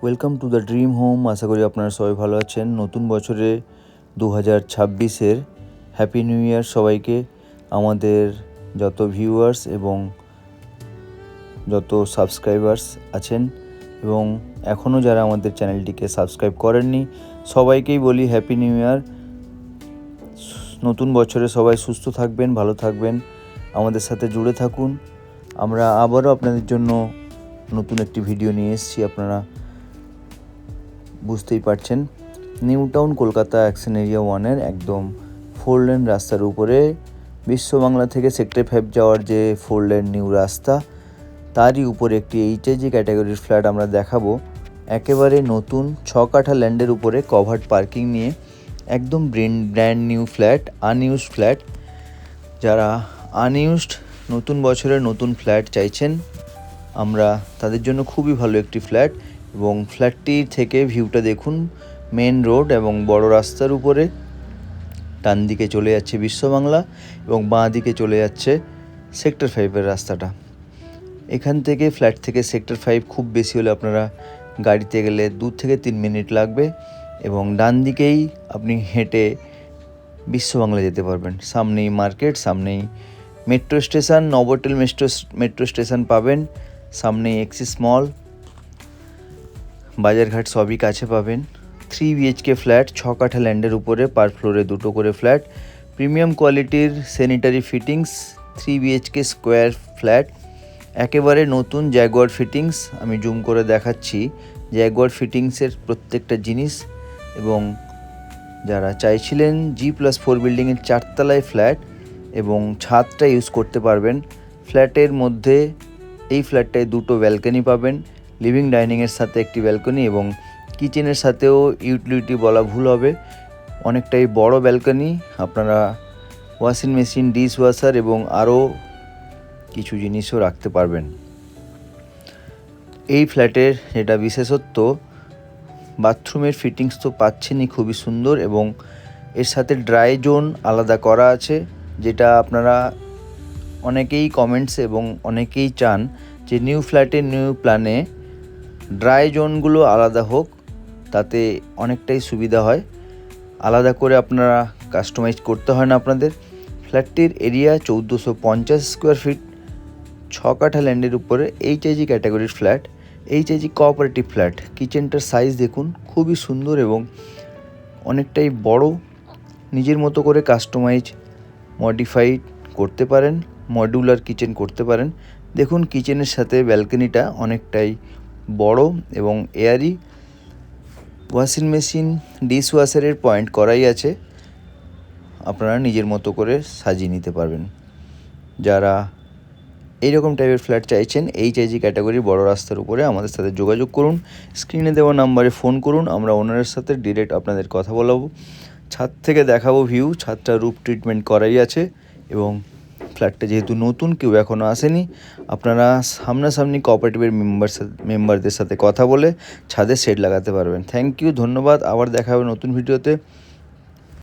Welcome to the dream home. আশা করি আপনারা সবাই ভালো আছেন। নতুন বছরে 2026-এর হ্যাপি নিউ ইয়ার সবাইকে। আমাদের যত ভিউয়ার্স এবং যত সাবস্ক্রাইবার্স আছেন এবং এখনও যারা আমাদের চ্যানেলটিকে সাবস্ক্রাইব করেননি সবাইকেই বলি হ্যাপি নিউ ইয়ার। নতুন বছরে সবাই সুস্থ থাকবেন, ভালো থাকবেন, আমাদের সাথে জুড়ে থাকুন। আমরা আবারও আপনাদের জন্য নতুন একটি ভিডিও নিয়ে এসেছি। আপনারা বুঝতেই পারছেন, New Town Kolkata action area 1-এর একদম 4 লেন রাস্তার উপরে বিশ্ববাংলা থেকে সেক্টর 5 যাওয়ার যে 4 লেন নিউ রাস্তা, তারই উপরে একটি এইচআইজি ক্যাটাগরির ফ্ল্যাট আমরা দেখাবো। একেবারে নতুন 6 কাঠা ল্যান্ডের উপরে কভার্ড পার্কিং নিয়ে একদম brand new flat, unused flat. যারা আনইউজড নতুন বছরের নতুন ফ্ল্যাট চাইছেন, আমরা তাদের জন্য খুবই ভালো একটি ফ্ল্যাট। এবং ফ্ল্যাটটির থেকে ভিউটা দেখুন, মেন রোড এবং বড় রাস্তার উপরে ডান দিকে চলে যাচ্ছে বিশ্ববাংলা এবং বাঁ দিকে চলে যাচ্ছে সেক্টর 5-এর রাস্তাটা। এখান থেকে ফ্ল্যাট থেকে সেক্টর 5 খুব বেশি হলে আপনারা গাড়িতে গেলে 2 থেকে 3 মিনিট লাগবে এবং ডান দিকেই আপনি হেঁটে বিশ্ববাংলা যেতে পারবেন। সামনেই মার্কেট, সামনেই metro station, Novotel metro station পাবেন, সামনেই এক্সিস মল, বাজারঘাট সবই কাছে পাবেন। 3 BHK ফ্ল্যাট, 6 কাঠা ল্যান্ডের উপরে, পার ফ্লোরে 2টো করে ফ্ল্যাট, প্রিমিয়াম কোয়ালিটির sanitary fittings, 3 BHK square flat, একেবারে নতুন জ্যাগুয়ার ফিটিংস। আমি জুম করে দেখাচ্ছি জ্যাগুয়ার ফিটিংসের প্রত্যেকটা জিনিস। এবং যারা চাইছিলেন G+4 বিল্ডিংয়ের 4 তলায় ফ্ল্যাট এবং ছাদটা ইউজ করতে পারবেন, ফ্ল্যাটের মধ্যে এই ফ্ল্যাটটায় 2টো ব্যালকনি পাবেন, লিভিং ডাইনিংয়ের সাথে একটি ব্যালকনি এবং কিচেনের সাথেও ইউটিলিটি বলা ভুল হবে, অনেকটাই বড় ব্যালকনি। আপনারা ওয়াশিং মেশিন, ডিশ ওয়াশার এবং আরও কিছু জিনিসও রাখতে পারবেন। এই ফ্ল্যাটের যেটা বিশেষত্ব, বাথরুমের ফিটিংস তো পাচ্ছেনই খুবই সুন্দর এবং এর সাথে ড্রাই জোন আলাদা করা আছে, যেটা আপনারা অনেকেই কমেন্টস এবং অনেকেই চান যে নিউ ফ্ল্যাটে নিউ প্ল্যানে ড্রাই জোনগুলো আলাদা হোক, তাতে অনেকটাই সুবিধা হয়। আলাদা করে আপনারা কাস্টমাইজ করতে হয় না আপনাদের। ফ্ল্যাটটির এরিয়া 1450 স্কোয়ার ফিট, 6 কাঠা ল্যান্ডের উপরে এইচআইজি ক্যাটাগরির ফ্ল্যাট, এইচআইজি কোঅপারেটিভ ফ্ল্যাট। কিচেনটার সাইজ দেখুন, খুবই সুন্দর এবং অনেকটাই বড়। নিজের মতো করে কাস্টমাইজ মডিফাইড করতে পারেন, মডিউলার কিচেন করতে পারেন। দেখুন কিচেনের সাথে ব্যালকনিটা অনেকটাই বড় এবং Airee. Washing machine, dish ওয়াশারের point করাই আছে, আপনারা নিজের মতো করে সাজিয়ে নিতে পারবেন। যারা এইরকম টাইপের ফ্ল্যাট চাইছেন এইচআইজি ক্যাটাগরি বড় রাস্তার উপরে, আমাদের সাথে যোগাযোগ করুন, স্ক্রিনে দেওয়া নাম্বারে ফোন করুন, আমরা ওনারের সাথে ডিরেক্ট আপনাদের কথা বলাবো। ছাদ থেকে দেখাবো ভিউ, ছাদটা রুফ ট্রিটমেন্ট করাই আছে এবং ফ্ল্যাটটা যেহেতু নতুন, কেউ এখনও আসেনি, আপনারা সামনাসামনি কোঅপারেটিভের মেম্বারদের সাথে কথা বলে ছাদে শেড লাগাতে পারবেন। থ্যাংক ইউ, ধন্যবাদ। আবার দেখা হবে নতুন ভিডিওতে।